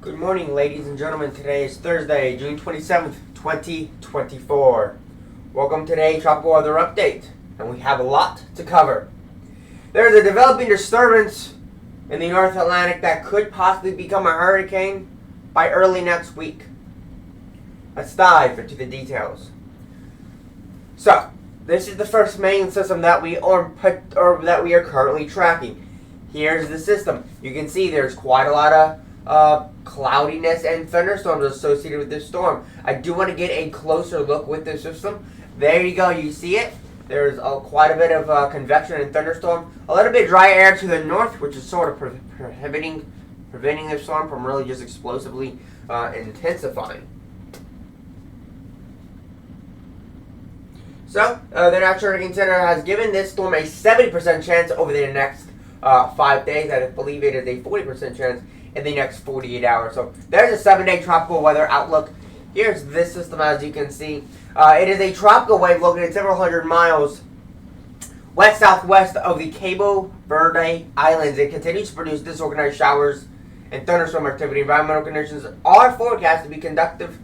Good morning, ladies and gentlemen. Today is Thursday, June 27th, 2024. Welcome to today's Tropical Weather Update, and we have a lot to cover. There is a developing disturbance in the North Atlantic that could possibly become a hurricane by early next week. Let's dive into the details. So, this is the first main system that we are currently tracking. Here's the system. You can see there's quite a lot of cloudiness and thunderstorms associated with this storm. I do want to get a closer look with this system. There you go, you see it. There's quite a bit of convection and thunderstorm. A little bit dry air to the north, which is sort of preventing this storm from really just explosively intensifying. So, the National Hurricane Center has given this storm a 70% chance over the next 5 days. I believe it is a 40% chance in the next 48 hours. So there's a 7-day tropical weather outlook. Here's this system, as you can see. It is a tropical wave located several hundred miles west-southwest of the Cabo Verde Islands. It continues to produce disorganized showers and thunderstorm activity. Environmental conditions are forecast to be conducive,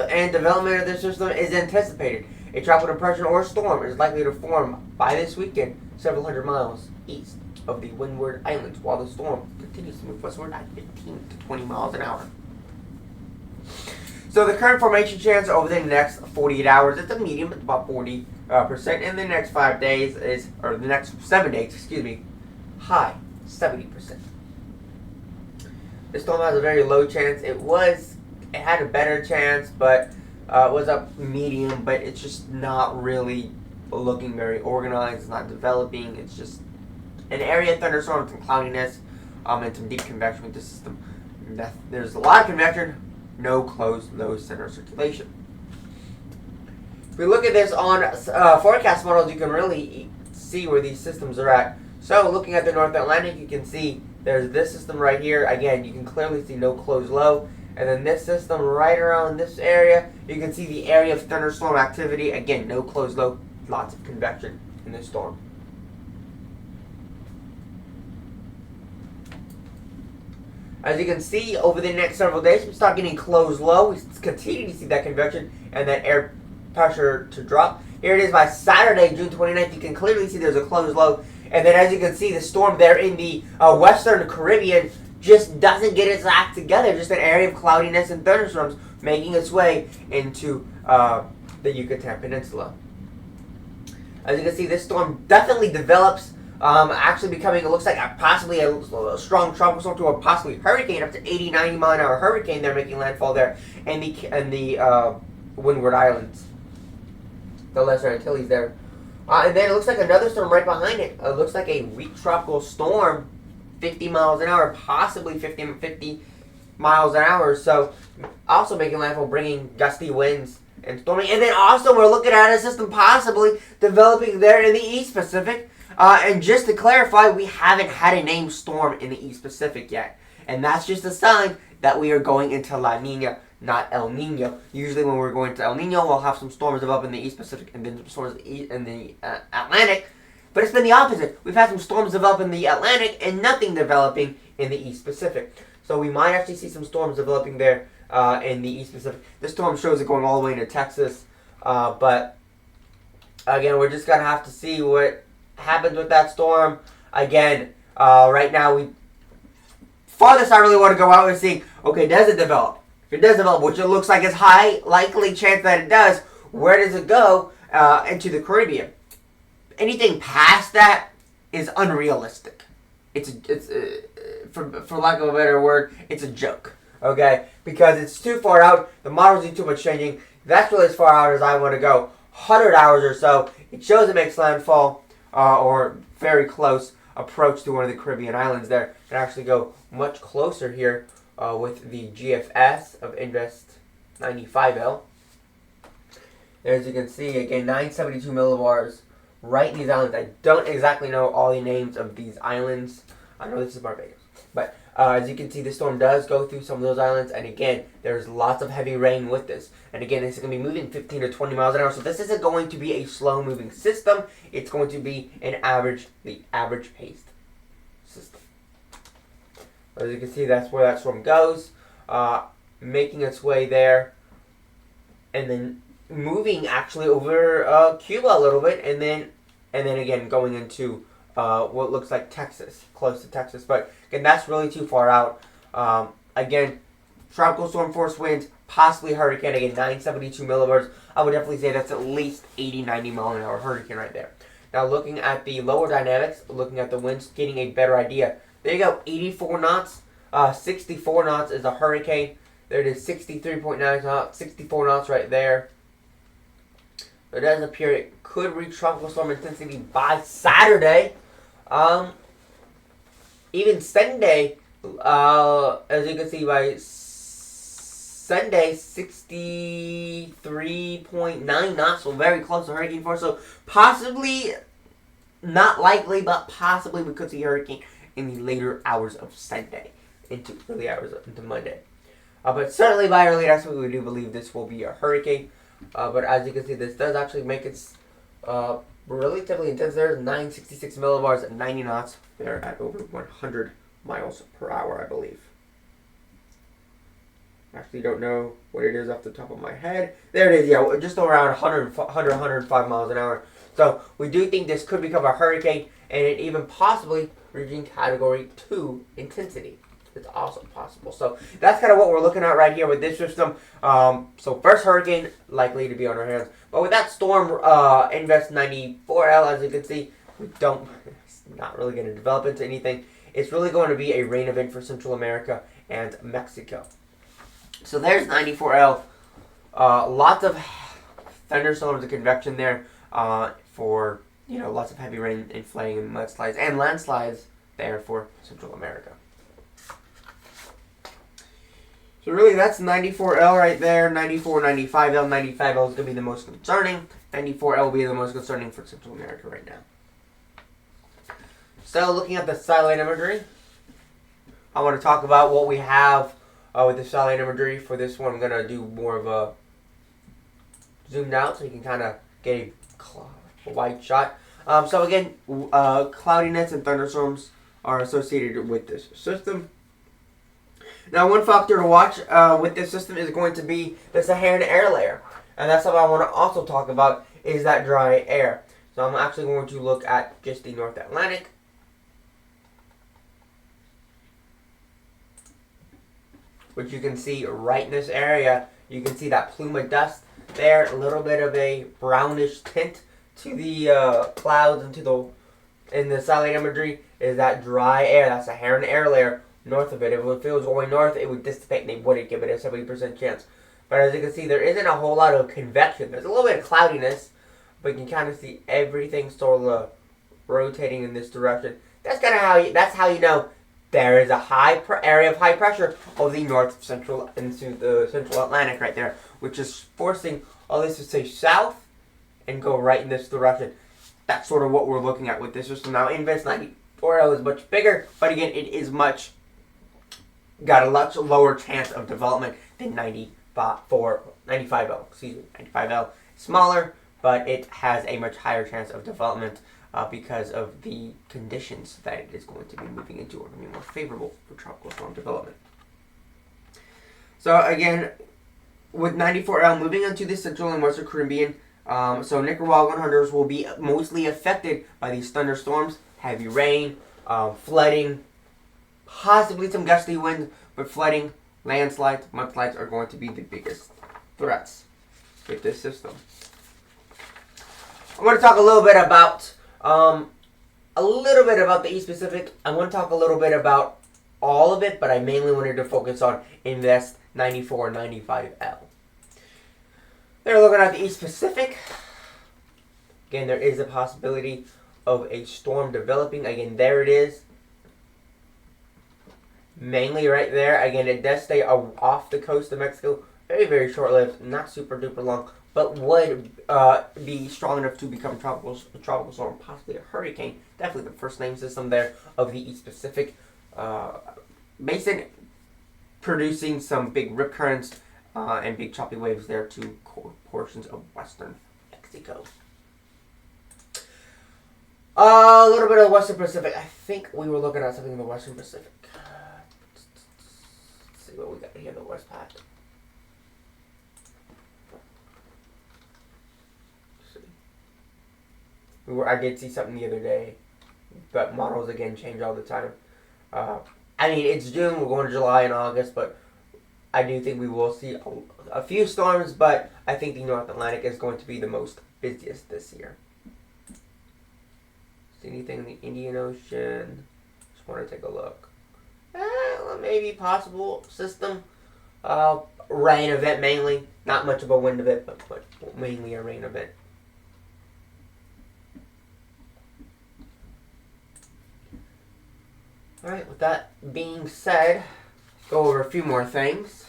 and development of this system is anticipated. A tropical depression or storm is likely to form by this weekend several hundred miles east of the Windward Islands, while the storm continues to move westward at 15 to 20 miles an hour. So the current formation chance over the next 48 hours, it's a medium, it's about 40%. In the next 5 days the next 7 days, high 70%. This storm has a very low chance. It had a better chance, but it was a medium, but it's just not really looking very organized. It's not developing. It's just an area of thunderstorms and cloudiness, and some deep convection with the system. There's a lot of convection, no closed low center circulation. If we look at this on forecast models, you can really see where these systems are at. So looking at the North Atlantic, you can see there's this system right here. Again, you can clearly see no closed low. And then this system right around this area, you can see the area of thunderstorm activity. Again, no closed low, lots of convection in this storm. As you can see, over the next several days, we start getting closed low. We continue to see that convection and that air pressure to drop. Here it is by Saturday, June 29th. You can clearly see there's a closed low. And then as you can see, the storm there in the western Caribbean just doesn't get its act together. Just an area of cloudiness and thunderstorms making its way into the Yucatan Peninsula. As you can see, this storm definitely develops, actually becoming, it looks like possibly a strong tropical storm to a possibly hurricane, up to 80, 90 mile an hour hurricane. They're making landfall there in the Windward Islands, the Lesser Antilles there. And then it looks like another storm right behind it. It looks like a weak tropical storm, 50 miles an hour, possibly 50 miles an hour. So also making landfall, bringing gusty winds and storming. And then also we're looking at a system possibly developing there in the East Pacific. And just to clarify, we haven't had a named storm in the East Pacific yet. And that's just a sign that we are going into La Nina, not El Nino. Usually when we're going to El Nino, we'll have some storms develop in the East Pacific and then some storms in the Atlantic. But it's been the opposite. We've had some storms develop in the Atlantic and nothing developing in the East Pacific. So we might actually see some storms developing there in the East Pacific. This storm shows it going all the way into Texas. But again, we're just going to have to see what happens with that storm. Again, right now, farthest I really want to go out is seeing, okay, does it develop? If it does develop, which it looks like is high likely chance that it does, where does it go into the Caribbean? Anything past that is unrealistic. It's for lack of a better word, it's a joke. Okay, because it's too far out. The models do too much changing. That's really as far out as I want to go. 100 hours or so. It shows it makes landfall or very close approach to one of the Caribbean islands there. And actually go much closer here with the GFS of Invest 95L. As you can see, again, 972 millibars. Right in these islands. I don't exactly know all the names of these islands. I know this is Barbados. But as you can see, the storm does go through some of those islands. And again, there's lots of heavy rain with this. And again, this is going to be moving 15 to 20 miles an hour. So this isn't going to be a slow-moving system. It's going to be the average-paced system. As you can see, that's where that storm goes, making its way there, and then moving actually over Cuba a little bit, and then again going into what looks like Texas, close to Texas. But again, that's really too far out. Again, tropical storm force winds, possibly hurricane. Again, 972 millibars. I would definitely say that's at least 80, 90 mile an hour hurricane right there. Now looking at the lower dynamics, looking at the winds, getting a better idea. There you go, 84 knots. 64 knots is a hurricane. There it is, 63.9 knots, 64 knots right there. It does appear it could reach tropical storm intensity by Saturday. Even Sunday, as you can see, by Sunday, 63.9 knots, so very close to hurricane force. So possibly, not likely, but possibly we could see hurricane in the later hours of Sunday, into early hours into Monday. But certainly by early next week, we do believe this will be a hurricane. But as you can see, this does actually make it relatively intense. There's 966 millibars at 90 knots. They're at over 100 miles per hour, I believe. Actually, don't know what it is off the top of my head. There it is, yeah, just around 105 miles an hour. So we do think this could become a hurricane, and it even possibly reaching Category 2 intensity. It's also possible. So that's kind of what we're looking at right here with this system. So first hurricane likely to be on our hands. But with that storm, Invest 94L, as you can see, it's not really going to develop into anything. It's really going to be a rain event for Central America and Mexico. So there's 94L. Lots of thunderstorms and convection there for, lots of heavy rain and flooding and mudslides and landslides there for Central America. So really, that's 94L right there. 94, 95L. 95L is going to be the most concerning. 94L will be the most concerning for Central America right now. So looking at the satellite imagery, I want to talk about what we have with the satellite imagery. For this one, I'm going to do more of a zoomed out so you can kind of get a wide shot. So again, cloudiness and thunderstorms are associated with this system. Now, one factor to watch with this system is going to be the Saharan air layer. And that's something I want to also talk about, is that dry air. So I'm actually going to look at just the North Atlantic. Which you can see right in this area. You can see that plume of dust there. A little bit of a brownish tint to the clouds and in the satellite imagery is that dry air. That's the Saharan air layer. North of it. If it was going north, it would dissipate and they wouldn't give it a 70% chance. But as you can see, there isn't a whole lot of convection. There's a little bit of cloudiness, but you can kind of see everything sort of rotating in this direction. That's how you know there is a area of high pressure over the north central into the central Atlantic right there, which is forcing all this to stay south and go right in this direction. That's sort of what we're looking at with this system now. Invest 94L is much bigger, but again, it is got a much lower chance of development than 95L. 95L smaller, but it has a much higher chance of development because of the conditions that it is going to be moving into are going to be more favorable for tropical storm development. So again, with 94L moving into the Central and Western Caribbean, so Nicaragua and Honduras will be mostly affected by these thunderstorms, heavy rain, flooding, possibly some gusty winds, but flooding, landslides, mudslides are going to be the biggest threats with this system. I'm going to talk a little bit about the East Pacific. I want to talk a little bit about all of it, but I mainly wanted to focus on Invest 94 and 95L. They're looking at the East Pacific. Again, there is a possibility of a storm developing. Again, there it is. Mainly right there. Again, it does stay off the coast of Mexico. Very, very short-lived. Not super duper long. But would be strong enough to become a tropical storm, possibly a hurricane. Definitely the first name system there of the East Pacific basin, producing some big rip currents and big choppy waves there to portions of western Mexico. A little bit of the Western Pacific. I think we were looking at something in the Western Pacific. see what we got here, the West Pack. I did see something the other day, but models again change all the time. I mean, it's June, we're going to July and August, but I do think we will see a few storms, but I think the North Atlantic is going to be the most busiest this year. See anything in the Indian Ocean? Just want to take a look. Maybe possible system. Rain event mainly. Not much of a wind event, but mainly a rain event. Alright, with that being said, go over a few more things.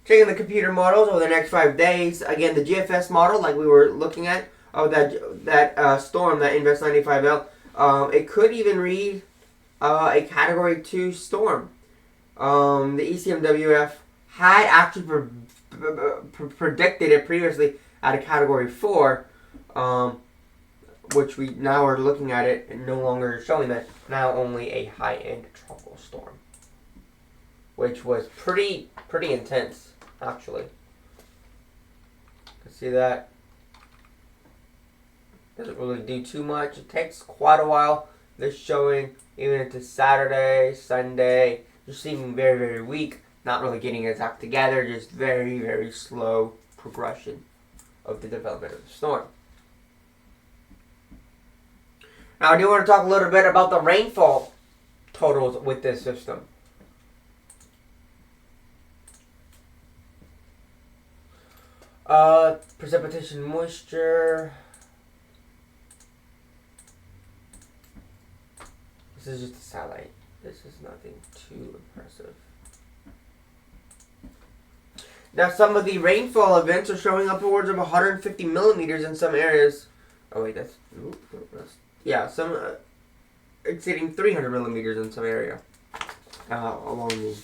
Checking the computer models over the next 5 days. Again, the GFS model, like we were looking at, that storm, that Invest 95L, it could even read a Category 2 storm. The ECMWF had actually predicted it previously at a Category 4, which we now are looking at it and no longer showing that. Now only a high-end tropical storm, which was pretty intense, actually. You can see that. Doesn't really do too much. It takes quite a while. This showing even into Saturday, Sunday, just seeming very, very weak. Not really getting its act together. Just very, very slow progression of the development of the storm. Now I do want to talk a little bit about the rainfall totals with this system. Precipitation moisture. This is just a satellite. This is nothing too impressive. Now some of the rainfall events are showing upwards of 150 millimeters in some areas. Oh wait, that's some exceeding 300 millimeters in some area along the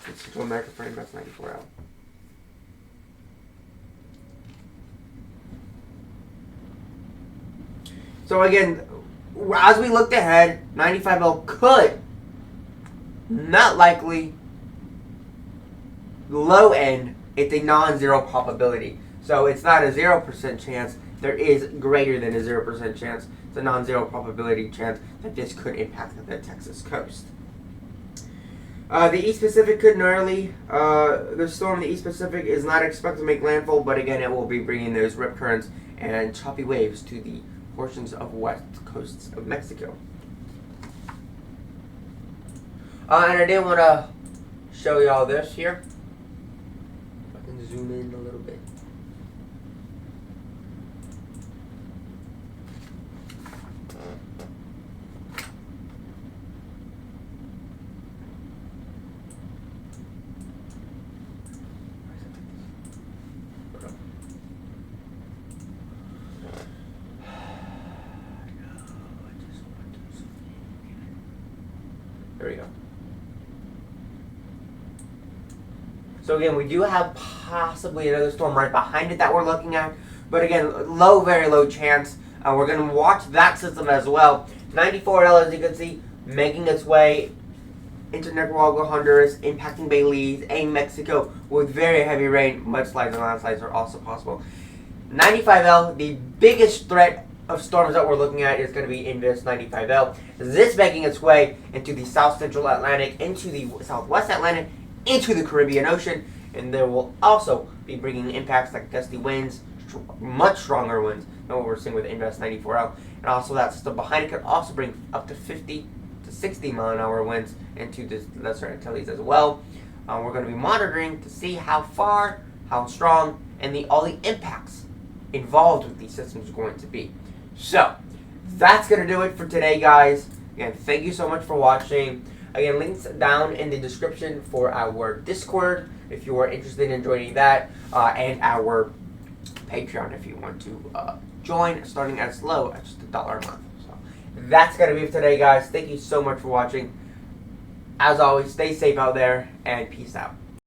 Central America frame. That's 94L. So again, as we looked ahead, 95L could, not likely, low end, it's a non-zero probability. So it's not a 0% chance. There is greater than a 0% chance. It's a non-zero probability chance that this could impact the Texas coast. The East Pacific could gnarly. The storm in the East Pacific is not expected to make landfall, but again, it will be bringing those rip currents and choppy waves to the portions of west coasts of Mexico. And I did want to show y'all this here. I can zoom in a little bit. There we go. So again, we do have possibly another storm right behind it that we're looking at. But again, very low chance. We're going to watch that system as well. 94L, as you can see, making its way into Nicaragua, Honduras, impacting Belize and Mexico with very heavy rain. Mudslides and landslides are also possible. 95L, the biggest threat of storms that we're looking at is going to be Invest 95L. This making its way into the South Central Atlantic, into the Southwest Atlantic, into the Caribbean Ocean, and there will also be bringing impacts like gusty winds, much stronger winds than what we're seeing with Invest 94L. And also that system behind it could also bring up to 50 to 60 mile an hour winds into the Lesser Antilles as well. We're going to be monitoring to see how far, how strong, and all the impacts involved with these systems are going to be. So, that's going to do it for today, guys. Again, thank you so much for watching. Again, links down in the description for our Discord if you are interested in joining that, and our Patreon if you want to join, starting as low as just $1 a month. So, that's going to be it for today, guys. Thank you so much for watching. As always, stay safe out there, and peace out.